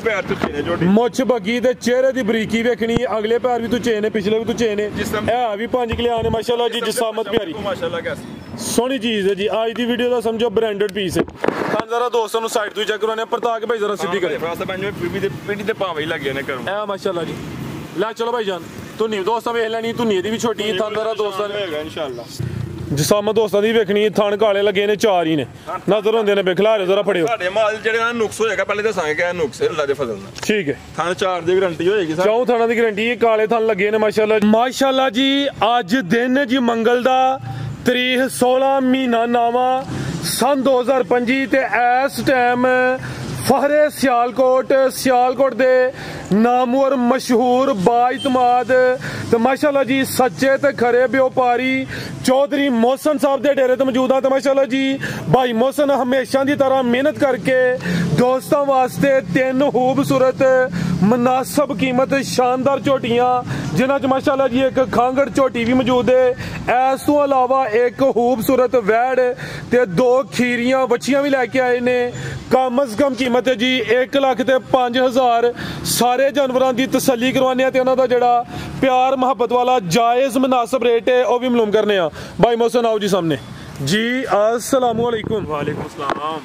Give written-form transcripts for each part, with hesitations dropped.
पैर तो चेने जोड़ी मुछ बगी ते चेहरे दी बरीकी वेखनी अगले पैर भी तू चेने पिछले भी तू चेने है भी 5 किलो आने माशाल्लाह जी जिसामत प्यारी माशाल्लाह कैसी सोहनी चीज है जी आज दी वीडियो दा समझो ब्रांडेड पीस है तां जरा दोस्तों नु साइड तो चेक करवाने परता के भाई जरा सीधी करे रास्ता बन में पीढ़ी ते पावे ही लगे ने करूं है माशाल्लाह जी ला चलो भाई जान तू नहीं दोस्तां वेख लेनी तू नहीं दी भी छोटी तां जरा दोस्तां ने इंशाल्लाह जिसामत दोस्तां दी वेखनी थान काले लगे ने 4 ही ने नजर होंदे ने बेखला रहे जरा फड़ियो ਸਾਡੇ ਮਾਲ ਜਿਹੜੇ ਨਾਲ ਨੁਕਸ ਹੋਏਗਾ ਪਹਿਲੇ ਦੱਸਾਂਗੇ ਕਿ ਇਹ ਨੁਕਸ ਹੈ ਅੱਲਾ ਦੇ ਫਜ਼ਲ ਨਾਲ ठीक है ਥਾਂ 4 ਦੀ ਗਾਰੰਟੀ ਹੋਏਗੀ ਸਰ ਚੌਂ ਥਾਣਾ ਦੀ ਗਾਰੰਟੀ ਹੈ ਕਾਲੇ ਥਾਨ ਲੱਗੇ ਨੇ ਮਾਸ਼ਾਅੱਲਾ ਜੀ ਅੱਜ ਦਿਨ ਹੈ ਜੀ ਮੰਗਲ ਦਾ ਤਰੀਕ 16 ਮਹੀਨਾ ਨਾਵਾ सन 2025 ਤੇ ਇਸ ਟਾਈਮ फहरे सियालकोट दे नामवर मशहूर बाइतमाद तो माशाल्लाह जी सच्चे ते खरे व्यापारी चौधरी मोहसन साहब दे डेरे ते मौजूद हाँ। तो माशाल्लाह जी भाई मोहसन हमेशा की तरह मेहनत करके दोस्तों वास्ते 3 खूबसूरत मुनासिब कीमत शानदार झोटियां जिन्हां च माशाल्लाह जी एक खांगड़ झोटी भी मौजूद है। इस तो अलावा एक खूबसूरत वैड़ ते 2 खीरियां बच्चियां भी लैके आए ने कम अज कम कीमत है जी 1,05,000 सारे जानवरों की तसल्ली करवाने ते उन्हां दा जिहड़ा प्यार मुहब्बत वाला जायज़ मुनासिब रेट है वह भी मालूम करने भाई मोहसन आओ जी सामने जी अस्सलाम वालेकुम। वालेकुम अस्सलाम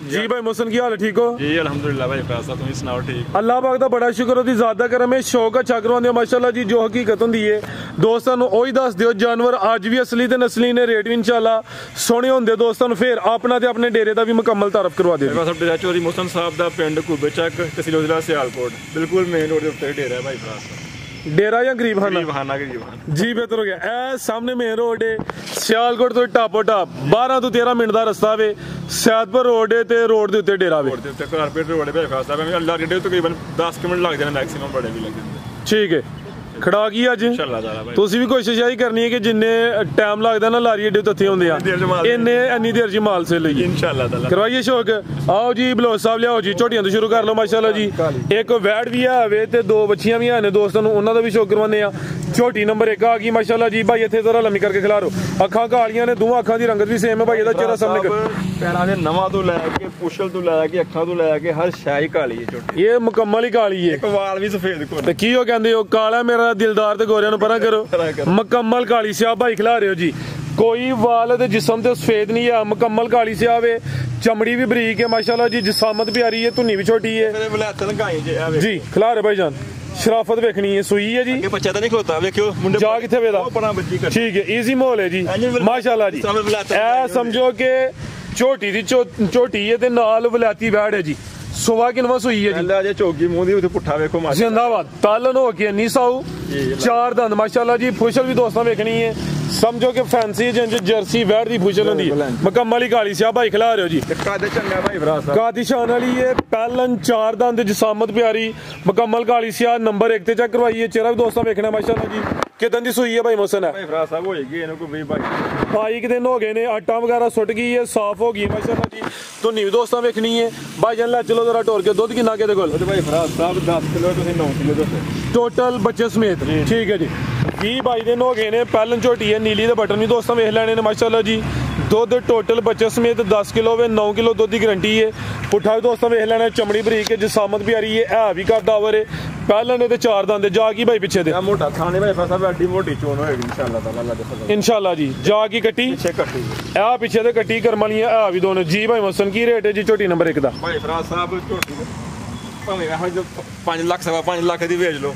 जी भाई मोहसन की हाल है ठीक हो जी अल्हम्दुलिल्लाह भाई पैसा तुम सुनाओ ठीक अल्लाह पाक दा बड़ा शुक्र ओदी ज़ात दा करम है शौक अच्छा करवांदे माशाल्लाह जी जो हकीकत हुंदी है दोस्तां नूं ओही दस दिओ जानवर अज भी असली ते नस्ली ने रेट भी इंशाल्लाह सोहणे हुंदे दोस्तां नूं फिर अपना ते अपने डेरे दा भी मुकम्मल तारफ करवा दिओ। मेरे पास डेरा चौधरी मोहसन साहब दा पिंड कुबे चक तहसील जिला सियालकोट बिल्कुल मेन रोड दे उत्ते डेरा है भाई प्रास डेरा या गरीब खाना जी बेहतर हो गया ए सामने मेन रोड है सियालकोट तो टापो टाप 12 तो 13 मिनट का रस्ता वे सैदपुर रोड है ते रोड के उत्ते डेरा वे कारपेट रोड है खासा अल्लाह रेडे तकरीबन 10 मिनट लग जाने मैक्सिमम बड़े भी लग जाते ठीक है खड़ा की अज तुसी भी कोशिश यही करनी है कि जिन्ने टाइम लगता ना लारी एडे तत्थे होंदे आ इन्नी देर च माल से लईए इंशाल्लाह ताला करवाइए शौक आओ जी बलोच साहब लियाओ जी झोटियां तो शुरू कर लो माशाल्लाह जी एक वैड़ भी है वे ते 2 बच्चियां भी हैं दोस्तों उन्हां दा भी शौक करवाने आ झोटी नंबर 1 आ गई माशाल्लाह जी भाई इत्थे जरा लम्मी करके खिला रो अखां कालियां ने दोवां अखां दी रंगत भी सेम है भाई दा चेहरा सामने कर पैरां दे नवां तो लैके पुछल तो लैके अखां तो लैके हर शै ही काली है झोटी ये मुकम्मल ही काली है एक वाल भी सफेद कोल ते की हो कहंदे हो काला मेरा दिलदार ते गोरे परा करो मुकम्मल काली स्याह भाई खिला रहे हो जी कोई वाल ते जिस्म ते सफेद नहीं है मुकम्मल काली स्याह वे चमड़ी भी बरीक है माशाल्लाह जी जिसामत भी आ रही है धुनी भी छोटी है जी खिला रहे भाई जान शराफत वेखनी है सुई है जी बच्चा तो नहीं खलोता देखियो मुंडे जा किथे वेदा ठीक है इजी माहौल है जी माशाल्लाह जी ए समझो के झोटी दी झोटी है ते नाल वलायती वैड़ है जी सुबह किनवा सुई है जी अल्लाह चौकी मुंह दी उते पुट्ठा वेखो माशाल्लाह जिंदाबाद तालन हो के नी साऊ 4 दंद माशाल्लाह जी फुशल भी दोस्तां वेखनी है समझो कि फैंसी जर्सी वैड़ दी फुशल होंदी है मुकम्मल ही काली स्याह भाई खिला रहे हो जी कादे चंगा भाई भरा साहब कादी शान वाली है पहलन 4 दंद जिसामत प्यारी मुकम्मल काली स्याह नंबर 1 ते चेक करवाइए चेहरा भी दोस्तां वेखना माशाल्लाह जी कितन दी सुई है भाई मोहसन है भाई भरा साहब होएगी इनको भी भाई 22 दिन हो गए ने आटा वगैरह सुट गई है साफ हो गई माशाल्लाह जी तो नी दोस्तां वेखनी है भाई जान ला चलो जरा टोर के दूध कितना के कोल भाई भरा साहब 10 किलो तुसीं 9 किलो दसो टोटल बच्चे समेत ठीक है जी 20-22 दिन हो गए ने पहलन झोटी है नीली दे बटन भी दोस्तों वेख लेने ने माशाल्लाह जी दुध टोटल बच्चे समेत 10 किलो वे 9 किलो दुध की गारंटी है पुट्ठा भी दोस्तों वेख लेना चमड़ी बरीक है जिसामत भी आ रही है भी का दावर है पहलन ने 4 दंद जा की भाई पीछे दे मोटा खाने भाई साहब एडी मोटी चोन होएगी इंशाल्लाह ताला अल्लाह दे फजल इंशाल्लाह जी जा की कट्टी पीछे कट्टी पीछे दे कट्टी करम वाली है भी दोनों जी भाई मोहसन की रेट है जी झोटी नंबर 1 दा भाई फराज साहब झोटी भावें हम जो 5 लाख 5.5 लाख दी बेच लो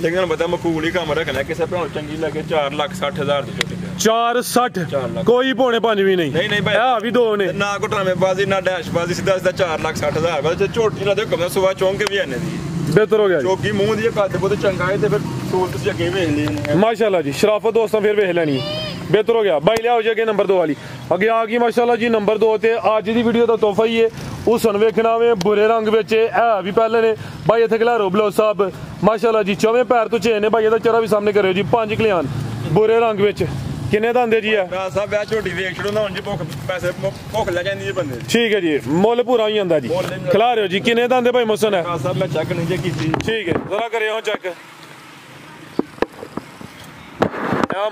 लेकिन हम बता मकूल ही काम रखना किसी भैन चंगी लगे 4,60,000 दी झोटी 4,60 कोई पौने 5 भी नहीं भाई भी 2 ने ना को ड्रामेबाजी ना डैशबाजी सीधा 4,60,000 बस झोटी ना दे कम सुबह चौंक के भी आने दी बेहतर हो गया चौकी मुंह दी कद बहुत चंगा है ते फिर सोल तुसी अगे वेख ली माशाल्लाह जी शराफत दोस्तों फिर वेख लेनी बेहतर हो गया भाई लियाओ जी अगे नंबर 2 वाली अगे आ गई माशाल्लाह जी नंबर 2 ते अज दी वीडियो दा तोहफा ही है हुसन वेखना वे बुरे रंग विच है भी पहले ने भाई इत्थे खिलारो बलोच साहब माशाल्लाह जी चौवें पैर तो चेन ने भाई दा चेहरा भी सामने करो जी 5 कलियान बुरे रंग विच किन्ने दा आंदे जी है साहब वह झोटी वेख छड़ो ना हुन जी भुख पैसे भुख ले जांदी जी बंदे ठीक है जी मुल पूरा ही आंदा जी खिला रहे हो जी किन्ने दा आंदे भाई मोहसन है साहब मैं चेक नहीं जे कीती ठीक है जरा करियो चेक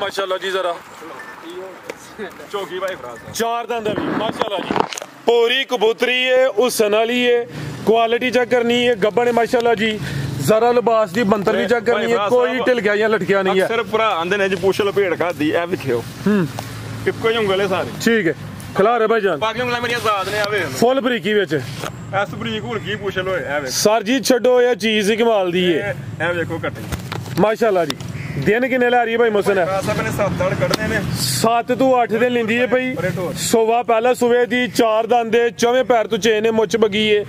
माशाल्लाह जी जरा चौकी भाई फराज 4 दंद भी माशाल्लाह जी पूरी कबूतरी है हुसन वाली है क्वालिटी चेक करनी है गब्बन है माशाल्लाह जी जरा लिबास दी बनतर भी चेक करनी है कोई ढिलकिया या लटकिया नहीं है अक्सर भरा आंदे ने जी पुछ लपेट खादी ए विखियो इक्को ही ਉਂਗਲ है सारे ठीक है खिला रहे भाईजान बाकी ਉਂਗਲਾਂ ਮੇਰੀਆਂ ਆਜ਼ਾਦ ਨੇ ਆਵੇ फुल बरीकी ਵਿੱਚ ਐਸ ਬਰੀਕ ਹੁਣ ਕੀ ਪੁੱਛ ਲੋ ਐ ਵੇ सर जी ਛੱਡੋ ਇਹ ਚੀਜ਼ ਹੀ ਕਮਾਲ ਦੀ ਹੈ ਐ ਵੇਖੋ ਕੱਟੇ ਮਾਸ਼ਾਅੱਲਾ ਜੀ दिन किन्ने ला रही है भाई मुहसन है ਸਾਹਿਬ ਨੇ 7-8 ਕੱਢਦੇ ਨੇ 7 ਤੋਂ 8 दिन लेंदी है भाई सुबह पहला सुबह दी 4 दंद चौवें पैर तो चेन है मुच बगी है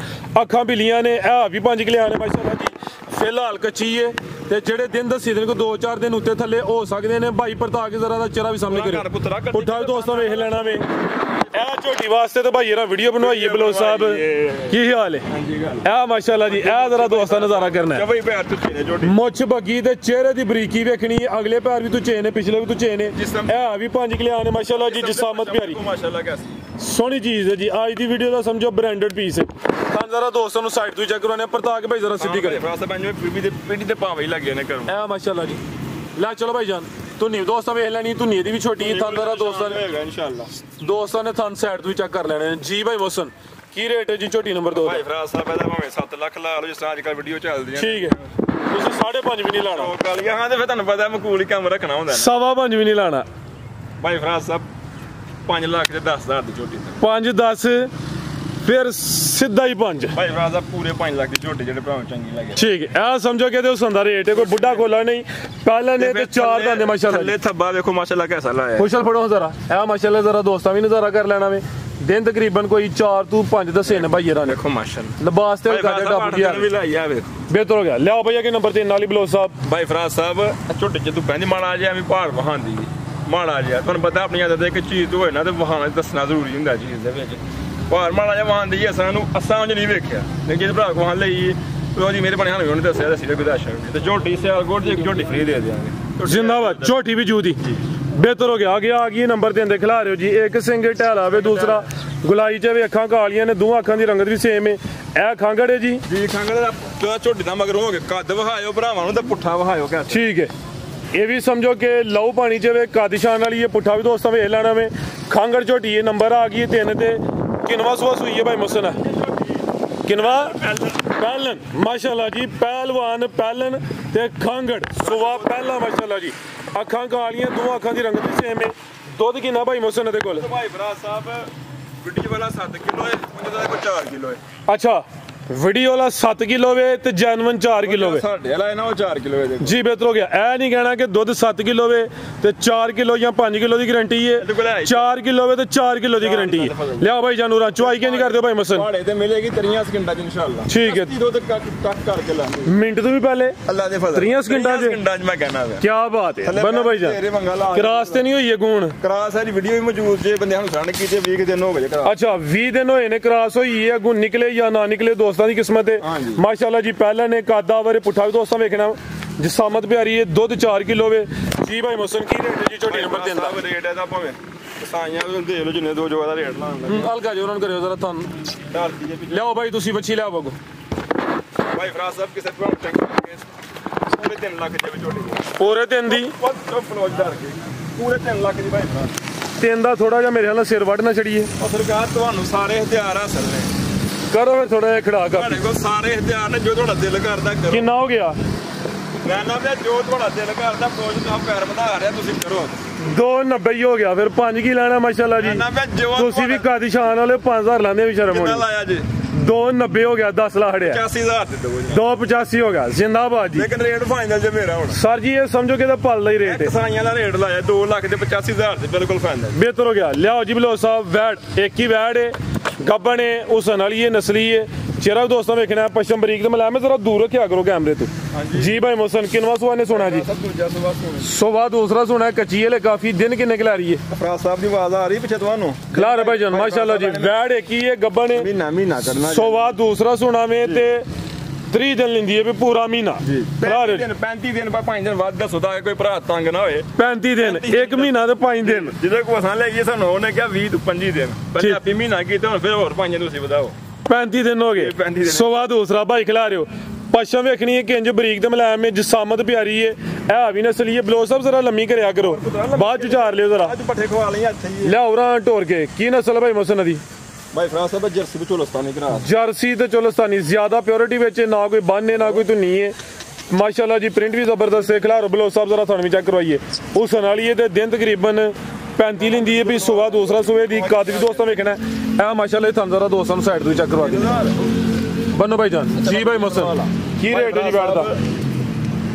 अखां बिलियां ने ए भी 5 किलो ने माशाल्लाह जी फिलहाल कच्ची है ते जेड़े दिन दसी दिन को 2-4 दिन उत्ते थल्ले हो सकदे ने भाई परता के जरा दा चेहरा भी सामने करे उठा दोस्तों वेख लेना वे ए झोटी वास्ते तो भाई येरा वीडियो बनवाई है बलोच साहब की हाल है ए माशाल्लाह जी ए जरा दोस्तों नजारा करना है भाई पैर तो चेन है झोटी मुछ बगी ते चेहरे दी बरीकी वेखनी है अगले पैर भी तू चेन है पिछले भी तू चेन है ए भी 5 किलो ने माशाल्लाह जी जिसामत प्यारी माशाल्लाह कैसी सोहनी चीज है जी आज दी वीडियो दा समझो ब्रांडेड पीस है ਤਾਂ जरा दोस्तों ਨੂੰ ਸਾਈਡ ਤੋਂ ਚੈੱਕ ਕਰਵਾने परता के भाई जरा सीधी करे ਫਰਾਸਾ ਬੰਜੋ ਪੀੜੀ ਤੇ ਪਾਵੇ ਹੀ ਲੱਗੇ ਨੇ ਕਰੋ ए माशाल्लाह जी ला चलो भाई जान तू नहीं दोस्तों वेख लेनी तू नहीं दी भी छोटी है थां जरा दोस्तों ने होएगा इंशाल्लाह दोस्तों ने थां साइड ਤੋਂ चेक कर लेने जी भाई मोहसन की रेट है जी छोटी नंबर 2 ਭਾਈ ਫਰਾਸਾ ਪੈਦਾ ਭਾਵੇਂ 7 ਲੱਖ ਲਾ ਲਓ ਜਿਸ ਤਰ੍ਹਾਂ ਅੱਜ ਕੱਲ ਵੀਡੀਓ ਚੱਲਦੀਆਂ ठीक है ਤੁਸੀਂ 5.5 ਵੀ ਨਹੀਂ ਲਾਣਾ ਉਹ ਕਾਲੀਆਂ ਹਾਂ ਤੇ ਫਿਰ ਤੁਹਾਨੂੰ ਪਤਾ ਮਕੂਲ ਹੀ ਕੰਮ ਰੱਖਣਾ ਹੁੰਦਾ 5.5 ਵੀ ਨਹੀਂ ਲਾਣਾ ਭਾਈ ਫਰਾਸਾ 5 ਲੱਖ ਤੇ 10,000 ਦੀ ਝੋਟੀ 5-10 फिर सीधा ही 5 ਭਾਈ ਫਰਾਸਾ ਪੂਰੇ 5 ਲੱਖ ਦੀ ਝੋਟੀ ਜਿਹੜੇ ਭਰਾਵਾਂ ਚੰਗੀ ਲੱਗੇ ठीक है ए समझो कि उस अंदर रेट है कोई बुढ़ा खोला नहीं पहले ने ते 4 दंदे माशाल्लाह ਥੱਲੇ ਥੱਬਾ ਵੇਖੋ ਮਾਸ਼ਾਅੱਲਾ कैसा ਲਾਇਆ खुशल फड़ो जरा ए माशाल्लाह जरा दोस्तां भी नजारा कर लेना वे दिन तकरीबन कोई 4 ਤੋਂ 5 दसे ने भाई रा ने ਵੇਖੋ ਮਾਸ਼ਾਅੱਲਾ लिबास ते ਭਾਈ का ਫਰਾਸਾ डब ਵੀ ਲਾਈ ਆ ਵੇਖੋ बेहतर हो गया ले आओ भैया के नंबर 3 नाली बलोच साहब ਭਾਈ ਫਰਾਸ ਸਾਹਿਬ ਝੋਟੀ ਚ ਤੂੰ ਪੈਂਦੀ ਮਾੜਾ ਜਿਹਾ ਐਵੇਂ ਪਹਾੜ ਵਹਾਂਦੀ ਮਾੜਾ ਜਿਹਾ ਤੁਹਾਨੂੰ ਪਤਾ ਆਪਣੀ ਆਦਤ ਹੈ ਕਿ ਚੀਜ਼ ਹੋਏ ਨਾ ਤੇ ਵਹਾਣਾ ਦੱਸਣਾ ਜ਼ਰੂਰੀ ਹੁੰਦਾ ਚੀਜ਼ ਦੇ ਵਿੱਚ ਪਹਾੜ ਮਾੜਾ ਜਿਹਾ ਵਹਾਂਦੀ ਹੈ ਸਾਨੂੰ ਅਸਾਂ ਨਹੀਂ ਵੇਖਿਆ ਲੇਕਿਨ ਜਿਹਦੇ ਭਰਾ ਵਹਾਣ ਲਈ ਉਹਦੀ ਮੇਰੇ ਬਣੇ ਸਾਨੂੰ ਉਹਨੇ ਦੱਸਿਆ ਤਾਂ ਸਿਰੇ ਗੁਦਾਸ਼ਾ ਤੇ ਝੋਟੀ ਸਿਆਲ ਗੋੜ ਦੀ ਇੱਕ ਝੋਟੀ ਫ੍ਰੀ ਦੇ ਦਿਆਂਗੇ जिंदाबाद छोटी भी जूदी बेहतर हो गया आगे आ गई नंबर 3 खिला रहे हो जी एक सिंग ढैला वे दूसरा गुलाई च भी अखां कालियां ने दोवां अखां दी रंगत भी सेम है ए खांगड़ है जी ਜੀ ਖੰਗੜੇ ਦਾ ਝੋਟੀ ਦਾ ਮਗਰ ਹੋ ਕੇ ਕੱਦ ਵਹਾਇਓ ਭਰਾਵਾਂ ਨੂੰ ਤੇ ਪੁੱਠਾ ਵਹਾਇਓ ਕਿ ठीक है ये भी समझो कि लहू पानी च वे कादिशान वाली ये पुट्ठा भी दोस्तों वेख लेना वे खांगड़ झोटी ये नंबर आ गई 3 ते किनवा सुबह सुई है भाई मुसन किनवा पहलन माशाल्लाह जी पहलवान पहलन ते खांगड़ सुबह पहला माशाल्लाह जी अखां कालियां दो अखां दी रंगत भी सेम है दुध किन्ना भाई मुसन दे कोल ਭਾਈ ਫਰਾਸ ਸਾਹਿਬ ਵਿੱਡੀ ਵਾਲਾ 7 ਕਿਲੋ ਹੈ ਉਹਦਾ ਕੋਈ 4 ਕਿਲੋ ਹੈ अच्छा वीडियो वाला 7 किलो वे ते जैनवन 4 किलो वे ਸਾਡੇ ਵਾਲਾ ਹੈ ਨਾ ਉਹ 4 ਕਿਲੋ ਹੈ ਦੇਖੋ जी बेहतर हो गया ऐ नहीं कहना कि दुध 7 किलो वे ते 4 किलो या 5 किलो की गारंटी है 4 किलो वे ते 4 किलो की गारंटी है लिया भाई जानूरा चुवाई क्यों नहीं करते भाई मसन ਪਹਾੜੇ ਤੇ ਮਿਲੇਗੀ 3 ਸਕਿੰਟਾਂ ਚ ਇਨਸ਼ਾਅੱਲਾ ठीक है ਦੁੱਧ ਕੱਟ ਕਰਕੇ ਲਾਂਗੇ मिनट तो भी पहले ਅੱਲਾ ਦੇ ਫਜ਼ਲ 3 ਸਕਿੰਟਾਂ ਚ ਸਕਿੰਟਾਂ ਚ ਮੈਂ ਕਹਿਣਾ ਵਾ क्या बात है बनो भाई जान क्रास ते नहीं हुई है गुण ਕਰਾਸ ਹੈ ਵੀਡੀਓ ਵੀ ਮੌਜੂਦ ਜੇ ਬੰਦਿਆਂ ਨੂੰ ਸਣ ਕੀਤੇ 20 ਦਿਨ ਹੋ ਗਏ ਕਰਾਸ अच्छा 20 दिन होए ने क्रास हुई है गुण निकले या ना निकले दोस्तों की किस्मत है माशाल्लाह जी पहले ने कादा वरे पुठा भी दोस्तों वेखना जिसामत प्यारी है दुध 4 किलो वे जी भाई मौसम की रेट है जी छोटी नंबर 3 ਦਾ ਰੇਟ ਇਹਦਾ ਭਾਵੇਂ ਸਾਈਆਂ ਨੂੰ ਦੇਖ ਲਓ ਜਿੰਨੇ ਦੋ ਜੋਗਾ ਦਾ ਰੇਟ ਲਾਉਂਦਾ हल्का जो उन्होंने करियो जरा थान ਧਰਤੀ ਦੇ ਪਿੱਛੇ लियाओ भाई तुसी बच्ची लियाओ बगो ਭਾਈ ਫਰਾਸ ਸਾਹਿਬ ਕਿਸੇ ਕੋਲ ਚੰਗੇ ਪੂਰੇ 3 ਲੱਖ ਦੇ ਵਿੱਚ ਝੋਟੀ पूरे दिन दी ਬਹੁਤ ਫਲੋਜ ਧਰ ਕੇ ਪੂਰੇ 3 ਲੱਖ ਦੀ ਭਾਈ ਫਰਾਸ तीन दा थोड़ा जा मेरे हाल सिर वड़ ना छड़िए ਉਹ ਸਰਕਾਰ ਤੁਹਾਨੂੰ ਸਾਰੇ ਹਥਿਆਰ ਹਾਸਲ ਨੇ करो फिर थोड़ा जिहा खड़ा कर ਤੁਹਾਡੇ ਕੋਲ ਸਾਰੇ ਹਥਿਆਰ ਨੇ ਜੋ ਤੁਹਾਡਾ ਦਿਲ ਕਰਦਾ ਕਰੋ किन्ना हो गया ਮੈਂ ਨਾ ਵੀ ਜੋ ਤੁਹਾਡਾ ਦਿਲ ਕਰਦਾ ਫੌਜ ਦਾ ਪੈਰ ਵਧਾ ਰਿਹਾ ਤੁਸੀਂ ਕਰੋ 290 ही हो गया फिर 5 की लाना माशाल्लाह जी ਨਾ ਮੈਂ ਜੋ तुसी भी कादी शान वाले 5000 लाने भी शर्म ਕਿੰਨਾ होनी ਲਾਇਆ ਜੀ 290 हो गया 10 ला हड़िया 85000 ਦੇ ਦਿਓ ਜੀ 285 हो गया जिंदाबाद जी ਲੇਕਿਨ ਰੇਟ ਫਾਈਨਲ ਜੇ ਮੇਰਾ ਹੁਣ सर जी ये समझो कि पल ही रेट है ਕਸਾਈਆਂ ਦਾ ਰੇਟ ਲਾਇਆ 2 ਲੱਖ ਤੇ 85000 ਦੇ ਬਿਲਕੁਲ ਫਾਈਨਲ बेहतर हो गया लियाओ जी बलो साहब वैट एक ही वैट है गब्बन है हुसन वाली है नस्ली है चेहरा भी दोस्तों वेखना है पश्चिम बरीक तो मैं जरा दूर रखा करो कैमरे तो जी भाई मोहसन किनवा सुहा ने सुना जी ਸਭ ਦੂਜਾ ਸਵਾਲ ਸੁਣੋ सुबह दूसरा सुना है कच्ची है काफी दिन किन्ने खिला रही है ਫਰਾਸ ਸਾਹਿਬ ਦੀ ਆਵਾਜ਼ ਆ ਰਹੀ ਪਿੱਛੇ ਤੁਹਾਨੂੰ खिला रहे भाई जान माशाल्लाह जी वैट एक ही है गब्बन है ਮਹੀਨਾ ਕਰਨਾ सुबह दूसरा सुना में ते 30 दिन लेंदी है भी पूरा महीना खिला रहे 35 ਦਿਨ ਪਰ 5 ਦਿਨ ਵੱਧ ਦੱਸੋ ਤਾਂ ਕੋਈ ਭਰਾ ਤੰਗ ਨਾ ਹੋਏ 35 दिन एक महीना ते 5 दिन ਜਿਹਦੇ ਕੋਲ ਅਸਾਂ ਲੈ ਗਏ ਸਾਨੂੰ ਉਹਨੇ ਕਿਹਾ 20 ਤੋਂ 25 ਦਿਨ ਪਹਿਲੇ ਆਪੀ ਮਹੀਨਾ ਕੀਤਾ ਹੁਣ ਫਿਰ ਹੋਰ 5 ਤੁਸੀਂ ਵਧਾਓ 35 दिन हो गए 35 दिन। सुबह दूसरा भाई खिला रहे हो पश्चिम वेखनी है किंज बरीक ते मुलायम में जिसामत प्यारी है भी नस्ली है बलो सब जरा लम्मी करया करो बाद च चार लियो जरा ਅੱਜ ਪੱਠੇ ਖਵਾ ਲਈ ਇੱਥੇ ਹੀ लियाओ रा टोर के की नस्ल भाई मोहसन दी भाई फराज साहब जर्सी तो चोलस्तानी करा जर्सी तो चोलस्तानी ज्यादा प्योरिटी ਵਿੱਚ ना कोई बन ना कोई धुनी है माशाल्लाह जी प्रिंट भी जबरदस्त है खिलारो बलो साहब जरा थाने भी चेक करवाइए उस नाली है दिन तकरीबन 35 लेंदी है भी सुबह दूसरा सुबह दी कद भी दोस्तों वेखना है माशाल्लाह थाने जरा दोस्तों साइड तो चेक करवा दी बनो भाई जान जी भाई मोहसन की रेट है जी बैठ दा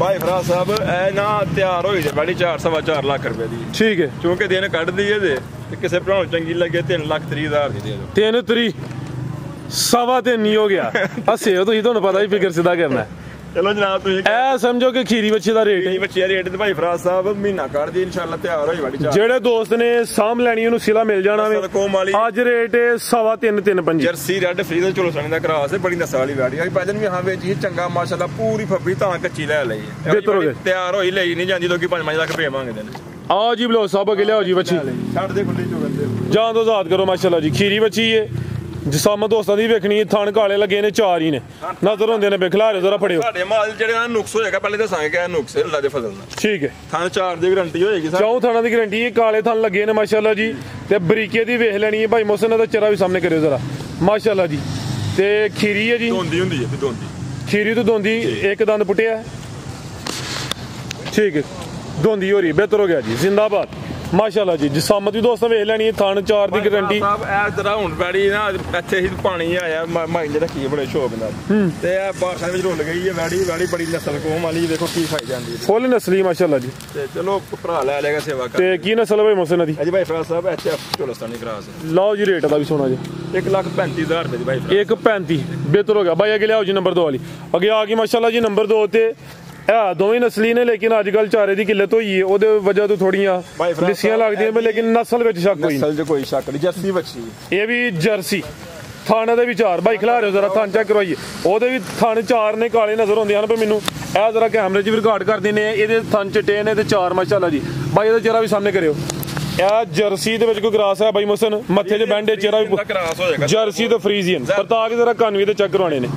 भाई फराज साहब ए ना तैयार होई जे बड़ी 4.25 लाख रुपए दी ठीक है क्योंकि दिन कट दी है ते किसे भरा चंगी लगे 3,30,000 दी दे दो 3 सवा 3 नहीं हो गया हसे हो तुम तो पता ही फिक्र सीधा करना है चलो जनाब तुम ए समझो कि खीरी बच्चे का रेट है बच्चे रेट ते भाई फराज साहब महीना कट दी इंशाल्लाह तैयार होई बड़ी जेड़े दोस्त ने साम लेनी उन्हें सिला मिल जाना वे आज रेट है 3.25 जर्सी रेड फ्री दा चलो सने दा क्रॉस है बड़ी नस्ल वाली गाड़ी है पैदल भी हां वेची चंगा माशाल्लाह पूरी फब्बी तां कच्ची ले लई बेहतर हो गए तैयार होई लई नहीं जांदी लोकी 5 लाख रुपए मांगदे ने आओ जी बलो साहब अगे लियाओ जी बच्ची छड़ दे खुली जो गंदे जान तो आजाद करो माशाल्लाह जी खीरी बच्ची है जिसाम दोस्तां दी वेखनी थन काले लगे ने 4 ही ने नजर होंदे ने बेखलारे जरा फड़ियो साडे माल जेड़े नुक्स होएगा पहले दसांगे कि नुक्स है अल्लाह दे फजल नाल ठीक है थन 4 दी गारंटी होएगी सर 4 थाना दी गारंटी है काले थन लगे ने माशाल्लाह जी ते बरीके दी वेख लेनी है भाई मोहसन दा चेहरा भी सामने करियो जरा माशाल्लाह जी ते खीरी है जी दोंदी हुंदी है दोंदी खीरी तो दोंदी एक दंद पुटिया ठीक है दोंदी हो रही बेहतर हो गया जी जिंदाबाद माशाल्लाह जी जिसामत भी दोस्तों वेख लेनी है थान 4 दी गारंटी साहब ए जरा हुन बैड़ी ना ਇੱਥੇ ਹੀ पानी आया माइंड रखी बड़े शौक नाल ते ए बारिशां ਵਿੱਚ ਰੁੱਲ ਗਈ ਹੈ ਵੈੜੀ ਬੜੀ ਨਸਲ ਕੋਮ ਵਾਲੀ ਦੇਖੋ ਕੀ ਖਾਈ ਜਾਂਦੀ ਹੈ ਫੁੱਲ ਨਸਲੀ ਮਾਸ਼ਾਅੱਲਾ ਜੀ ਤੇ ਚਲੋ ਭਰਾ ਲੈ ਲੇਗਾ ਸੇਵਾ ਕਰ ਤੇ ਕੀ ਨਸਲ ਹੈ ਮੋਸਨ ਦੀ ਅਜੀ ਭਾਈ ਫਰਾਜ਼ ਸਾਹਿਬ ਐਚਐਫ ਚੋਲਸਤਾਨੀ ਕਰਾਸ ਲਓ ਜੀ ਰੇਟ ਦਾ ਵੀ ਸੋਨਾ ਜੀ 1,35,000 ਰੁਪਏ ਦੀ ਭਾਈ 1.35 ਬਿਹਤਰ ਹੋ ਗਿਆ ਭਾਈ ਅਗੇ ਲਿਆਓ ਜੀ ਨੰਬਰ 2 ਵਾਲੀ ਅੱਗੇ ਆ ਗਈ ਮਾਸ਼ਾਅੱਲਾ ਜੀ ਨੰਬਰ 2 ਤੇ दोवें नस्ली ने लेकिन अजकल चारे की किल्लत हुई है ओदे वजह तो थोड़ियां लिसियां लगदियां पर लेकिन नस्ल विच शक कोई नस्ल च कोई शक नहीं जर्सी बच्ची ये भी जर्सी थाने दे भी 4 भाई खिला रहे हो जरा थान चेक करवाइए ओदे भी थाने 4 ने काले नजर होंदे हन पर मेनू ए जरा कैमरे च भी रिकॉर्ड कर देने ਇਹਦੇ ਥਣ ਚਿੱਟੇ ਨੇ ਤੇ 4 ਮਾਸ਼ਾਅੱਲਾ ਜੀ ਭਾਈ ਇਹਦਾ ਚਿਹਰਾ ਵੀ ਸਾਹਮਣੇ ਕਰਿਓ ਇਹ ਜਰਸੀ ਦੇ ਵਿੱਚ ਕੋਈ ਗਰਾਸ ਹੈ ਬਾਈ ਮੋਸਨ ਮੱਥੇ 'ਚ ਬੈਂਡੇ ਚਿਹਰਾ ਵੀ ਕਰਾਸ ਹੋ ਜਾਏਗਾ ਜਰਸੀ ਤੇ ਫਰੀਜ਼ੀਅਨ ਪਰਤਾ ਕੇ ਜ਼ਰਾ ਕੰਨ ਵੀ ਤੇ ਚੈੱਕ ਕਰਵਾਉਣੇ ਨੇ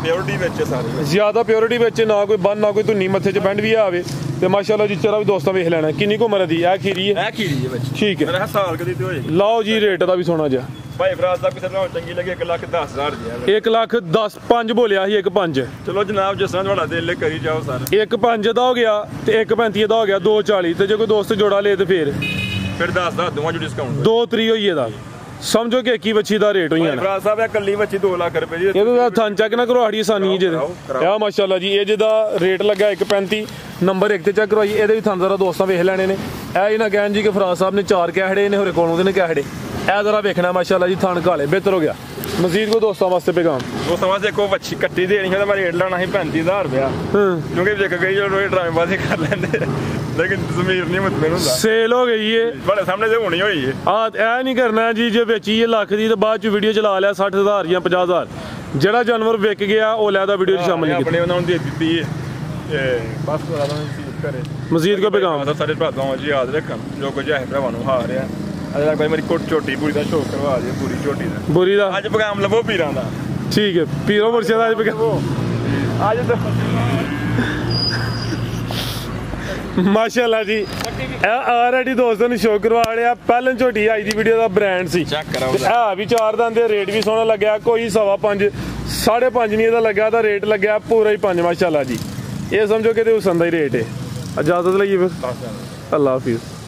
ਪਿਓਰਿਟੀ ਵਿੱਚ ਸਾਰੇ ਜ਼ਿਆਦਾ ਪਿਓਰਿਟੀ ਵਿੱਚ ਨਾ ਕੋਈ ਬੰਨ ਨਾ ਕੋਈ ਧੁੰਨੀ ਮੱਥੇ 'ਚ ਬੈਂਡ ਵੀ ਆਵੇ ਤੇ ਮਾਸ਼ਾਅੱਲਾ ਜੀ ਚਿਹਰਾ ਵੀ ਦੋਸਤਾਂ ਵੇਖ ਲੈਣਾ ਕਿੰਨੀ ਕੁ ਉਮਰ ਦੀ ਇਹ ਖੀਰੀ ਹੈ ਵਿੱਚ ਠੀਕ ਹੈ ਮੇਰਾ ਸਾਲ ਕਦੀ ਤੇ ਹੋਏਗੀ ਲਓ ਜੀ ਰੇਟ ਦਾ ਵੀ ਸੋਨਾ ਜਿਹਾ ਭਾਈ ਫਰਾਜ਼ ਦਾ ਕਿਸੇ ਨੂੰ ਚੰਗੀ ਲੱਗੇ 1,10,000 ਦੀ 1,10 5 ਬੋਲਿਆ ਸੀ 1.5 ਚਲੋ ਜਨਾਬ ਜਿਸ ਤਰ੍ਹਾਂ ਤੁਹਾਡਾ ਦਿਲ ਕਰੀ ਜਾਓ ਸਰ 1.5 ਦਾ ਹੋ ਗਿਆ ਤੇ 1.35 ਦਾ ਹੋ ਗਿਆ 2.40 ਤੇ ਜੇ ਕੋਈ ਦੋਸਤ ਜੋੜਾ ਲੇ ਤੇ ਫਿਰ 10 ਦੂੰਗਾ ਜੋ ਡਿਸਕਾਊਂਟ 2.3 ਹੋਈ ਇਹਦਾ ਸਮਝੋ ਕਿ ਇੱਕ ਹੀ ਬੱਚੀ ਦਾ ਰੇਟ ਹੋਈ ਜਾਣਾ ਫਰਾਜ਼ ਸਾਹਿਬ ਇਹ ਕੱਲੀ ਬੱਚੀ 2 ਲੱਖ ਰੁਪਏ ਦੀ ਇਹਦਾ ਥਣ ਚੱਕ ਨਾ ਕਰੋ ਹੜੀ ਆਸਾਨੀ ਜਿਹਦੇ ਇਹ ਮਾਸ਼ਾਅੱਲਾ ਜੀ ਇਹ ਜਿਹਦਾ ਰੇਟ ਲੱਗਾ 1.35 ਨੰਬਰ 1 ਤੇ ਚੈੱਕ ਕਰਵਾਈ ਇਹਦੇ ਵੀ ਥਣ ਜ਼ਰਾ ਦੋਸਤਾਂ ਵੇਖ ਲੈਣੇ ਨੇ ਇਹ ਹੀ ਨਾ ਕਹਿਣ ਜੀ ਕਿ ਫਰਾਜ਼ ਸਾਹਿਬ ਨੇ 4 ਕਹਿੜੇ ਨੇ ਹੋਰੇ ਕੋਲੋਂ ਦੇ ਨੇ ਕਹਿੜੇ ਇਹ ਜ਼ਰਾ ਵੇਖਣਾ ਮਾਸ਼ਾਅੱਲਾ ਜੀ ਥਣ ਕਾਲੇ ਬਿਹਤਰ ਹੋ ਗਿਆ ਮਜ਼ੀਦ ਕੋ ਦੋਸਤਾਂ ਵਾਸਤੇ ਪੈਗਾਮ ਦੋਸਤਾਂ ਵਾਸਤੇ ਕੋ ਬੱਚੀ ਕੱਟੀ ਦੇਣੀ ਹੈ ਤਾਂ ਮੈਂ ਰੇਟ ਲਾਣਾ ਸੀ 35,000 ਰੁਪਇਆ ਕਿਉਂਕਿ ਦੇਖ ਗਈ ਜੋ ਰੋਏ ਡਰਾਮੇਬਾਜ਼ੀ ਕਰ ਲੈਂਦੇ लेकिन जमीर नहीं मुतमिन हुंदा सेल हो गई है बड़े सामने से होनी हुई है ए नहीं करना जी जे बेची है लाख दी तो बाद च वीडियो चला लिया 60,000 या 50,000 जेड़ा जानवर विक गया वो लैदा वीडियो च शामिल नहीं अपने उन्होंने दे दी है बस थोड़ा नसीब करे मजीद को पैगाम सारे भरावां जी याद रखन जो कुछ है भरावां नु हार है अज भाई मेरी कोट छोटी पूरी दा शो करवा दी पूरी छोटी दा बुरी दा आज पैगाम लवो पीरां दा ठीक है पीरो मुर्शिद आज पैगाम आज तो ਮਾਸ਼ਾਅੱਲਾ ਜੀ ਇਹ ਆਲਰੇਡੀ ਦੋਸਤਾਂ ਨੂੰ ਸ਼ੋਅ ਕਰਵਾ ਲਿਆ ਪਹਿਲਾਂ ਝੋਟੀ ਆਈ ਦੀ ਵੀਡੀਓ ਦਾ ਬ੍ਰਾਂਡ ਸੀ ਚੈੱਕ ਕਰਾਓ ਇਹ ਵੀ 4 ਦੰਦ ਦੇ ਰੇਟ ਵੀ ਸੋਹਣਾ ਲੱਗਿਆ ਕੋਈ 5.5 5.5 ਨਹੀਂ ਇਹਦਾ ਲੱਗਾ ਤਾਂ ਰੇਟ ਲੱਗਿਆ ਪੂਰਾ ਹੀ 5 ਮਾਸ਼ਾਅੱਲਾ ਜੀ ਇਹ ਸਮਝੋ ਕਿ ਤੇ ਹੁਸਨ ਦਾ ਹੀ ਰੇਟ ਹੈ ਇਜਾਜ਼ਤ ਲਈਏ ਫਿਰ ਅੱਲਾ ਹਾਫਿਜ਼